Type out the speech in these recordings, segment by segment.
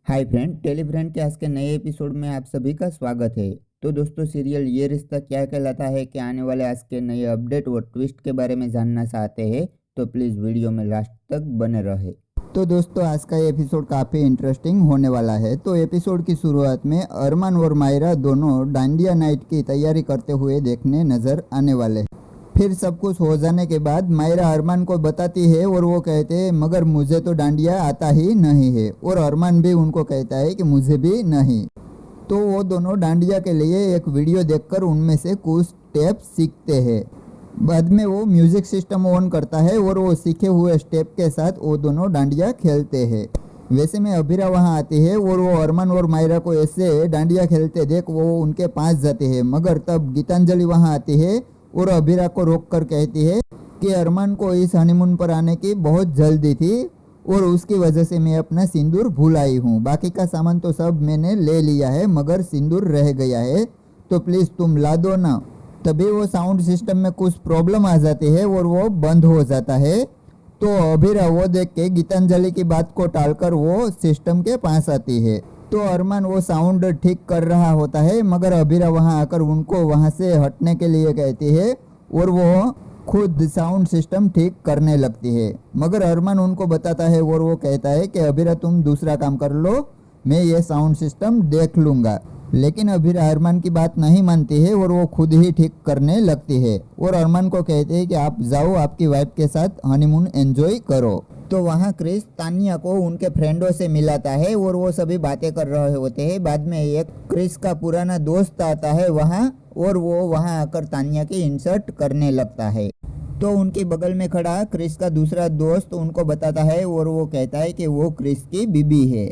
Hi friend, टेलीफ्रेंड के आज के नए एपिसोड में आप सभी का स्वागत है। तो दोस्तों, सीरियल ये रिश्ता क्या कहलाता है कि आने वाले आज के नए अपडेट और ट्विस्ट के बारे में जानना चाहते हैं तो प्लीज़ वीडियो में लास्ट तक बने रहे। तो दोस्तों, आज का एपिसोड काफ़ी इंटरेस्टिंग होने वाला है। तो एपिसोड की शुरुआत में अरमान और मायरा दोनों डांडिया नाइट की तैयारी करते हुए देखने नजर आने वाले हैं। फिर सब कुछ हो जाने के बाद मायरा अरमान को बताती है और वो कहते हैं मगर मुझे तो डांडिया आता ही नहीं है, और अरमान भी उनको कहता है कि मुझे भी नहीं। तो वो दोनों डांडिया के लिए एक वीडियो देखकर उनमें से कुछ स्टेप सीखते हैं। बाद में वो म्यूजिक सिस्टम ऑन करता है और वो सीखे हुए स्टेप के साथ वो दोनों डांडिया खेलते हैं। वैसे में अभीरा वहाँ आती है और वो अरमान और मायरा को ऐसे डांडिया खेलते देख वो उनके पास जाते हैं, मगर तब गीतांजलि वहाँ आती है और अभीरा को रोककर कहती है कि अरमान को इस हनीमून पर आने की बहुत जल्दी थी और उसकी वजह से मैं अपना सिंदूर भूल आई हूँ। बाकी का सामान तो सब मैंने ले लिया है मगर सिंदूर रह गया है, तो प्लीज़ तुम ला दो ना। तभी वो साउंड सिस्टम में कुछ प्रॉब्लम आ जाती है और वो बंद हो जाता है। तो अभीरा वो देख के गीतांजलि की बात को टालकर वो सिस्टम के पास आती है। तो अरमान वो साउंड ठीक कर रहा होता है मगर अभीरा वहाँ आकर उनको वहाँ से हटने के लिए कहती है और वो खुद साउंड सिस्टम ठीक करने लगती है। मगर अरमान उनको बताता है और वो कहता है कि अभीरा तुम दूसरा काम कर लो, मैं ये साउंड सिस्टम देख लूँगा। लेकिन अभीरा अरमान की बात नहीं मानती है और वो खुद ही ठीक करने लगती है और अरमान को कहते हैं कि आप जाओ, आपकी वाइफ के साथ हनीमून एंजॉय करो। तो वहाँ क्रिस तानिया को उनके फ्रेंडों से मिलाता है और वो सभी बातें कर रहे होते हैं। बाद में एक क्रिस का पुराना दोस्त आता है वहाँ और वो वहाँ आकर तानिया की इंसल्ट करने लगता है। तो उनके बगल में खड़ा क्रिस का दूसरा दोस्त उनको बताता है और वो कहता है कि वो क्रिस की बीबी है।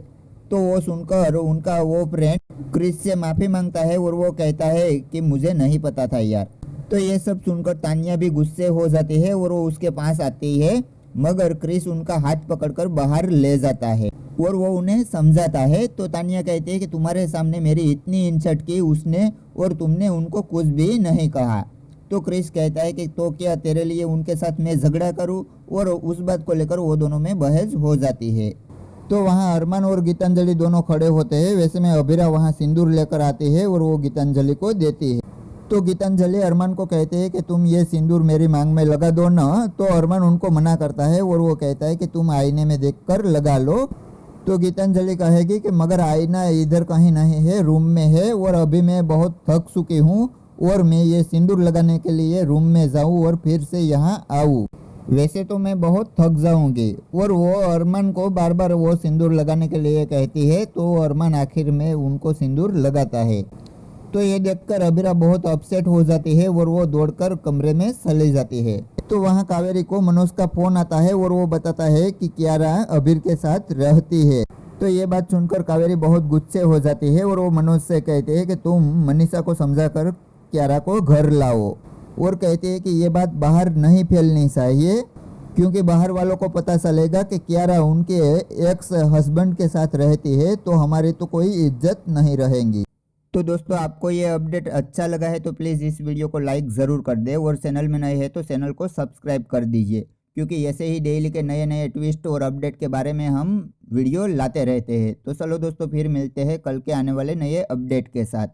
तो वो सुनकर उनका वो फ्रेंड क्रिस से माफ़ी मांगता है और वो कहता है कि मुझे नहीं पता था यार। तो ये सब सुनकर तानिया भी गुस्से हो जाती है और वो उसके पास आती है, मगर क्रिस उनका हाथ पकड़कर बाहर ले जाता है और वो उन्हें समझाता है। तो तानिया कहती है कि तुम्हारे सामने मेरी इतनी इंसल्ट की उसने और तुमने उनको कुछ भी नहीं कहा। तो क्रिस कहता है कि तो क्या तेरे लिए उनके साथ मैं झगड़ा करूं, और उस बात को लेकर वो दोनों में बहस हो जाती है। तो वहाँ अरमान और गीतांजलि दोनों खड़े होते हैं। वैसे में अभीरा वहाँ सिंदूर लेकर आती है और वो गीतांजलि को देती है। तो गीतांजलि अरमान को कहते हैं कि तुम ये सिंदूर मेरी मांग में लगा दो ना। तो अरमान उनको मना करता है और वो कहता है कि तुम आईने में देखकर लगा लो। तो गीतांजलि कहेगी कि मगर आईना इधर कहीं नहीं है, रूम में है, और अभी मैं बहुत थक चुकी हूँ और मैं ये सिंदूर लगाने के लिए रूम में जाऊँ और फिर से यहाँ आऊँ। वैसे तो मैं बहुत थक जाऊंगी। और वो अरमान को बार बार वो सिंदूर लगाने के लिए कहती है। तो अरमान आखिर में उनको सिंदूर लगाता है। तो ये देखकर अभीरा बहुत अपसेट हो जाती है और वो दौड़कर कमरे में चली जाती है। तो वहाँ कावेरी को मनोज का फोन आता है और वो बताता है कि कियारा अभीर के साथ रहती है। तो ये बात सुनकर कावेरी बहुत गुस्से हो जाती है और वो मनोज से कहते हैं कि तुम मनीषा को समझाकर कियारा को घर लाओ, और कहते हैं कि ये बात बाहर नहीं फैलनी चाहिए क्योंकि बाहर वालों को पता चलेगा कि कियारा उनके एक्स हस्बैंड के साथ रहती है तो हमारी तो कोई इज्जत नहीं रहेगी। तो दोस्तों, आपको ये अपडेट अच्छा लगा है तो प्लीज़ इस वीडियो को लाइक ज़रूर कर दें और चैनल में नए हैं तो चैनल को सब्सक्राइब कर दीजिए, क्योंकि ऐसे ही डेली के नए नए ट्विस्ट और अपडेट के बारे में हम वीडियो लाते रहते हैं। तो चलो दोस्तों, फिर मिलते हैं कल के आने वाले नए अपडेट के साथ।